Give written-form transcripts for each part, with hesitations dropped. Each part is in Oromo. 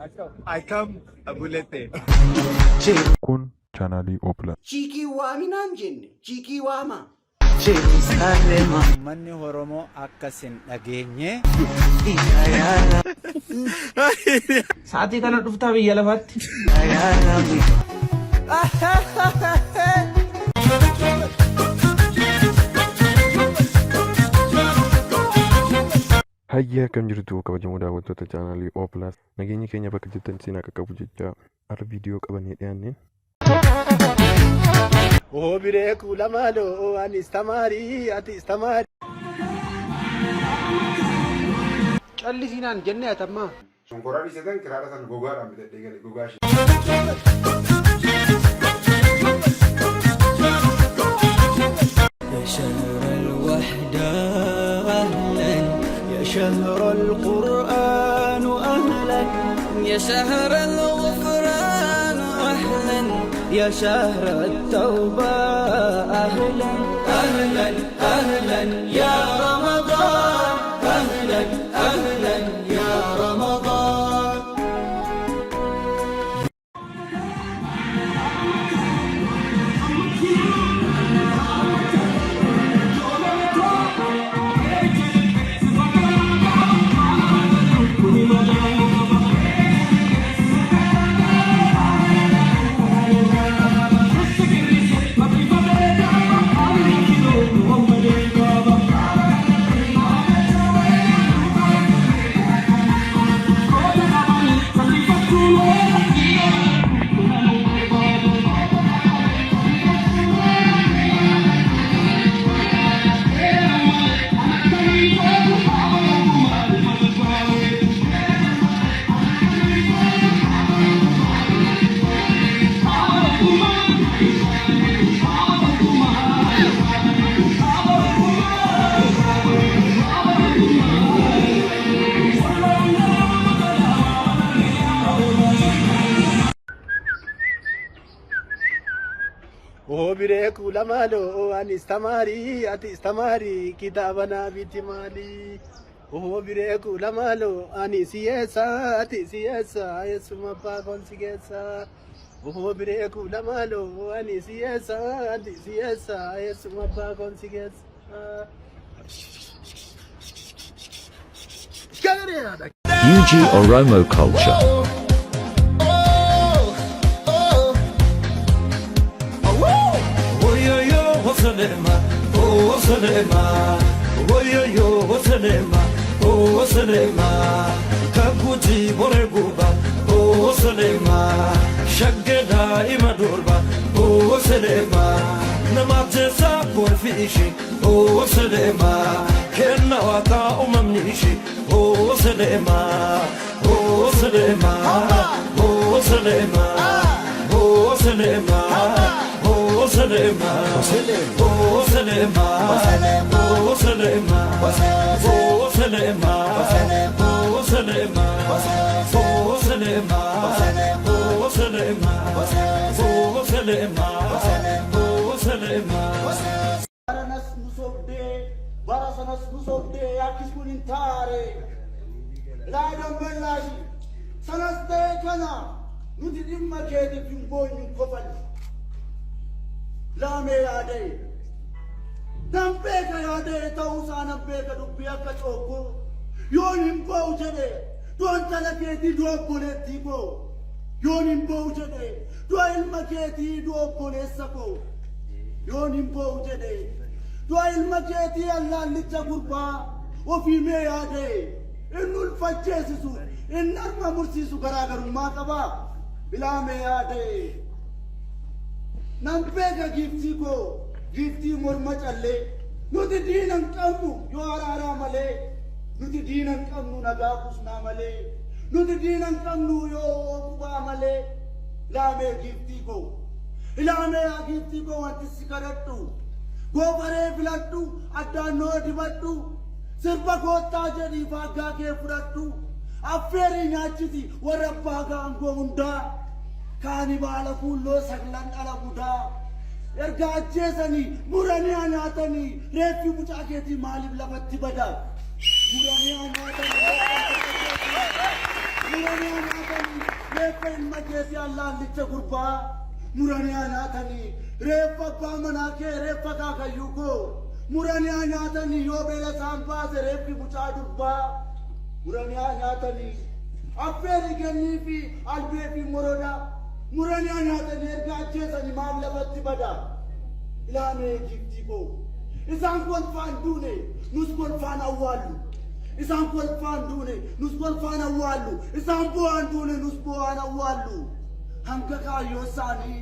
Akkam abulete. Kun chaanaalii Oopla. Chiikii waaminaan jenne chiikii waama. Manni Oromoo akkasin dhageenye. Sa'aatii kana dhuftaa biyya lafaatti. Hayyaa akkam jirtu kabajamoo daawwattoota chaanaalii Oopla. Nageenyi keenya bakka jirtan isin akka qabu jecha har'a viidiyoo qabannee dhiyaanne. Oh biree kula malo anis tamari atis tamari. Callisinaan jenne atamma. Shonkoraa dhiisatan kiraadha san gogaadhaan bitadhee gale gogaa ishee. يا شهر الوحدة أهلا يا شهر القرآن أهلا يا شهر الغفران أهلا يا شهر التوبة أهلا أهلا أهلا يا رمضان أهلا أهلا يا رمضان. Oh biree kula malo anis tamari atis tamari kitaabana biti mali. Oh biree kula malo anis yesa atis yesa yesuma paakon sigesa. Oh biree kula malo anis yesa atis yesa yesuma paakon sigesa. UG Oromo culture. Salema, oh Salema, oh yo Salema, oh Salema, Kapuji Boreguba, oh Salema, Shageda Imadurba, oh Salema, Namajesa Porfishi, oh Salema, Kenawata Umamnishi, oh Salema, oh Salema, oh Salema, oh Salema. Oh Salema, oh Salema, oh Salema, oh Salema, oh Salema, oh Salema, oh Salema, oh Salema, oh Salema. Baranas nusobde, barasanas nusobde, akis kunintare. Laadon bellahi, sanas de kana, nuti dimma kedi pimboni kofali. Lame yaade, nampeka yaade tausa nampeka dubbiya kachoko. Yonimbo ujede, tuan talaketi dua poleti bo. Yonimbo ujede, tua ilmaketi dua polesako. Yonimbo ujede, tua ilmaketi Allah licha gurba. Ofime yaade, innul fachesisu, innarma mursisu garagarumaa qaba. Bilame yaade. Nampeka gifti ko, gifti morma challe. Nuti diinan qabnu yoo araara malee. Nuti diinan qabnu nagaa kusnaa malee. Nuti diinan qabnu yoo kubaa malee. Laamee gifti ko. Ilaamee yaa gifti ko wanti si kadhadhu. Goofaree filadhu, addaannoo dibadhu. Sirba koottaa jedhii faaggaa kee fudhadhu. Affeerii nyaachisi warra abbaa gaangoo hundaa. Kaani baala kuulloo saglan ala budaa. Erga ajjeesanii muranii nyaatanii reeffi mucaa keetii maaliif lafatti badaa? Muranii nyaatanii reeffa ilma keetii allaallicha gurbaa muranii nyaatanii reeffa abbaa manaa kee reeffa kaakayyuu koo muranii nyaatanii yoo beela isaan baase reeffi mucaa durbaa muranii nyaatanii affeeri kennii fi albee fi morodaa muranii nyaatanii erga ajjeesanii maal lafatti badaa ilaamee jibtii koo isaan kolfaan duune nus kolfaan awwaallu isaan kolfaan duune nus kolfaan awwaallu isaan bu'aan duune nus bu'aan awwaallu hanga kaayyoo isaanii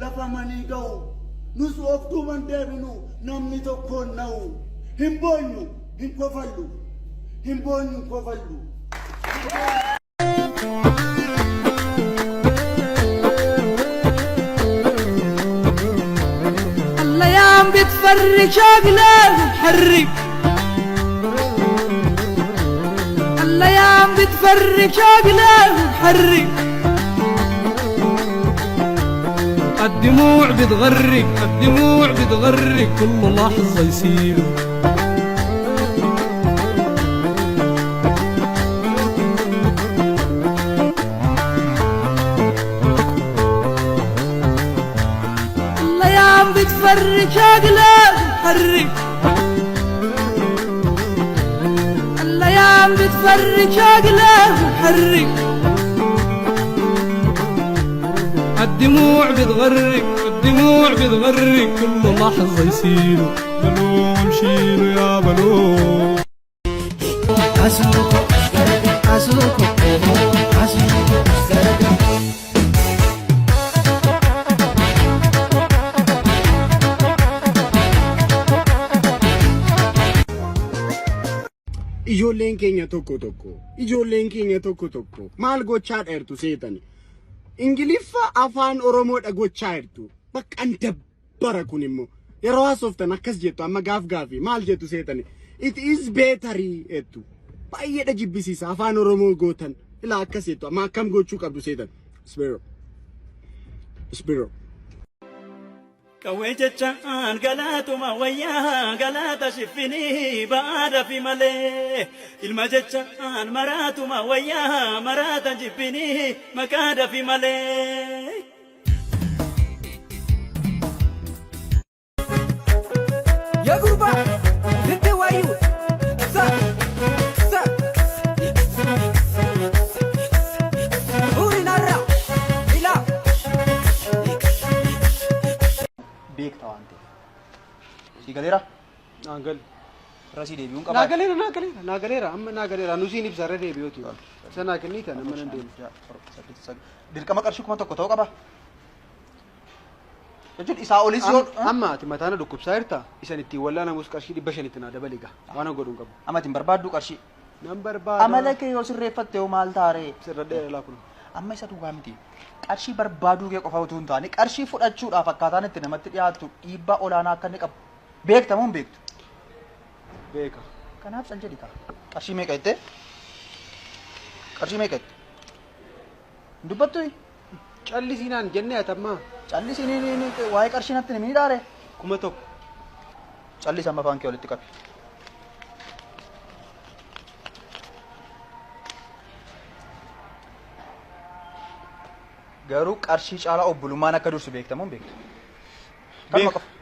lafa manii ga'u nus of duuban deebinu namni tokkoon na'u hin boonyu hin kofallu hin boonyu hin kofallu. الأيام بتفرج أقلام محرك الأيام بتفرج أقلام محرك الدموع بتغرق الدموع بتغرق كل لحظة يصير الأيام بتفرج أقلام محرك الأيام بتفرج أقلام محرك الدموع بتغرق الدموع بتغرق كل لحظة يصير بلوم شيلو يا بلوم Azuko, azuko, ijoolleen keenya tokko tokko maal gochaa dheertu seetani ingiliffa afaan oromoodha gochaa jirtu baqqan dabbara kun immoo yeroo haasoftan akkas jettu amma gaafii maal jettu seetani it is better ettu baay'eedha jibbisiisa afaan oromoo gootan ilaa akkas jettu amma akkam gochuu qabdu seetan spiro Kawwe jechaan galaatuma wayyaa galaata shiffinii baada fi malee ilma jechaan maraatuma wayyaa maraata jibbinii makaada fi malee. يا قربا انت وايو beekta waan ta'eef. Si galeera? Naagal. Rasii deebi'uun qabaa. Naagaleera amma naagaleera nusiin ibsarra deebi'uuti. Sanaa kenniita nama nan deemu. Dirqama qarshii 1,000 ta'uu qaba. Jechuun isaa olis yoo amma ati mataana dhukkubsaa jirta isan ittiin wallaanamus qarshii 500 naa dabaliga waan godhuun qabu. amma ittiin barbaaddu qarshii. Nan barbaada. Amala kee yoo sirreeffatte yoo maal taaree? Sirra dheeraa kun. Amma isa duwwaa miti. Qarshii barbaaduu kee qofa utuu hin taane qarshii fudhachuudhaaf akkaataan itti namatti dhiyaatu dhiibbaa olaanaa akka inni qabu. Beekta moo hin beektu? Beeka. Kanaaf san jedhi kaa. Qarshii meeqa jettee? Qarshii meeqa jette? Dubbattu? Callisiinaan jennee atammaa. Callisiin waa'ee qarshii natti ni miidhaare? 1,000. Callis amma afaan kee walitti qabi. Garuu qarshii caalaa obbolummaan akka dursu beekta moo hin beektu?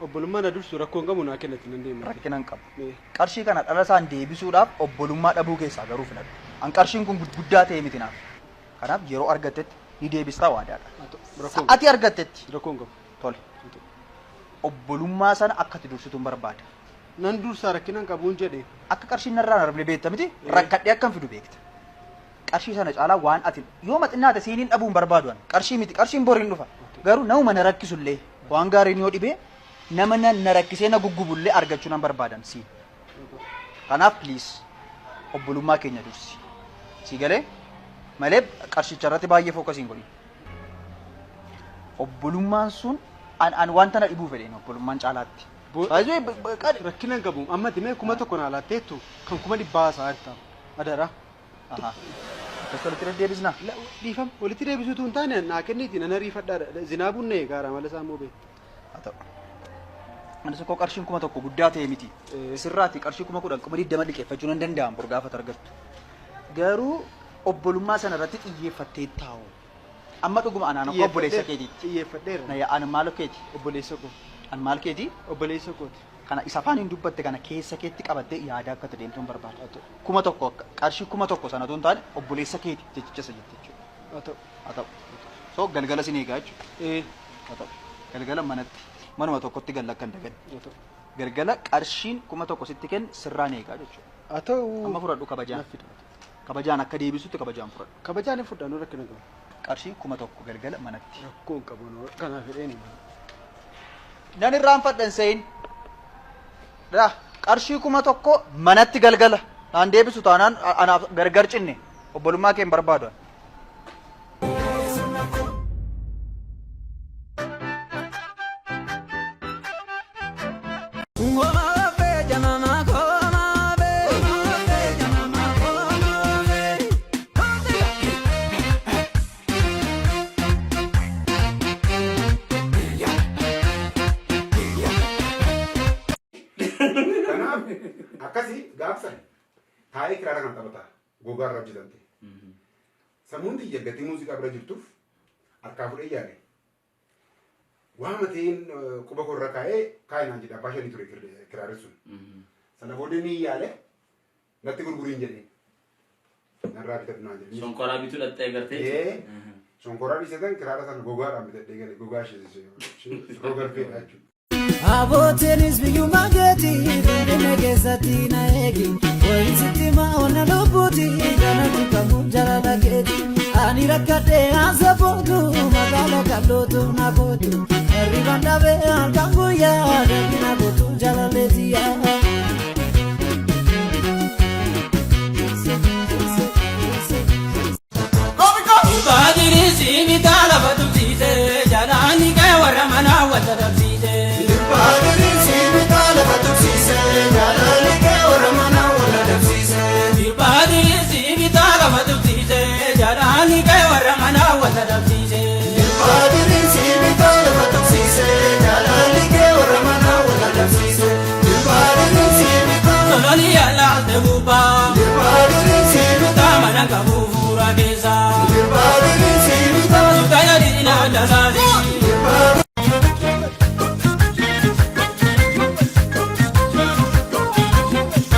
Obbolummaan dursu rakkoon qabu naa kennatti nan deema. Rakkina hin qabu. Qarshii kana dhala isaan deebisuudhaaf obbolummaa dhabuu keessaa garuu filadhu. An qarshiin kun guddaa ta'e miti naaf. Kanaaf yeroo argattetti ni deebistaa waadaadha. Ati argattetti. Rakkoon qabu. Tole. Obbolummaa sana akka itti dursituun barbaada. Nan dursaa rakkinaan qabuun jedhee. Akka qarshiin narraan arabne beekta miti rakkadhee akkam fidu beekta. Qarshii sana caalaa waan ati yoo maxinnaate siiniin dhabuun barbaaduan qarshii miti qarshiin boriin dhufa. Garuu nama na rakkisullee waan gaariin yoo dhibee nama na rakkisee na guggubullee argachuu nan barbaadan siin. Kanaaf please obbolummaa keenya dursi. Si galee malee qarshicha irratti baay'ee fookasiin godhi. Obbolummaan sun an wanta na dhibuu fedheen obbolummaan caalaatti. Rakkinaan qabu amma timee 1,000 naa laatteettu kan 100 baasaa jirta. Adara. Akkasii walitti deebisnaa? Dhiifam walitti deebisuutu hin taane naa kenniiti nan ariifadhaa zinaabuun na eegaara mala isaa immoo beeku. Haa ta'u. Anis akkoo qarshiin 1,000 guddaa ta'e miti. Sirraatti qarshii 10,000 20 liqeeffachuu nan danda'am borgaafata argattu. Garuu obbolummaa sana irratti xiyyeeffattee taa'u. amma dhuguma anaan akka obboleessa keetiitti. Xiyyeeffadheera. Na yaa ani maal keeti? Obboleessa koo. Ani maal keeti? Obboleessa kooti. Kana isa afaan hin dubbatte kana keessa keetti qabattee yaada akka deemtuun barbaada. 1,000 qarshii 1,000 sanatu hin taane obboleessa keeti jechicha isa jette jechuudha. Haa ta'u. So galgala sin eegaa jechuudha. Haa ta'u. Galgala manatti manuma tokkotti galla akka hin daganne. Galgala qarshiin 1,000 sitti kennu sirraan eegaa jechuudha. Haa ta'u. Amma fudhadhu kabajaan. Kabajaan akka deebisutti kabajaan fudhadhu. Kabajaan hin fudhannu rakkina qabu. Qarshii 1,000 galgala manatti. Rakkoo hin qabu kanaaf fedheeni. Nan irraanfadhan seyin. Qarshii 1,000 manatti galgala. Naan deebisu taanaan anaaf gargar cinne obbolummaa kee hin barbaadu. Akkasii gaafsan taa'ee kiraara kan taphata gogaa irra hojjetamte. Sammuun xiyya gatii muuziqaa bira jirtuuf harkaa fudhee yaade. Waama ta'een quba koo irra kaa'ee kaayinaan jedha abbaa shanii ture kiraarri sun. Sana booddee ni yaale natti gurguriin jedhee. Narraa bitatu naan jedhee. Shonkoraa bituu dhattee gartee. Shonkoraa dhiisatan kiraara sana gogaadhaan bitadhee gale gogaa ishee rogarfeedha jechuudha. Abotenis biyyuma gati Dene keessatti na eegi Wayisitti maa'onna lubbuuti Kanatti kamuu jalala keeti Ani rakkadhee asa footu Magaala kalootu na gootu Hirriban dhabee halkan guyyaa Deebi na gootu jalaleeti yaa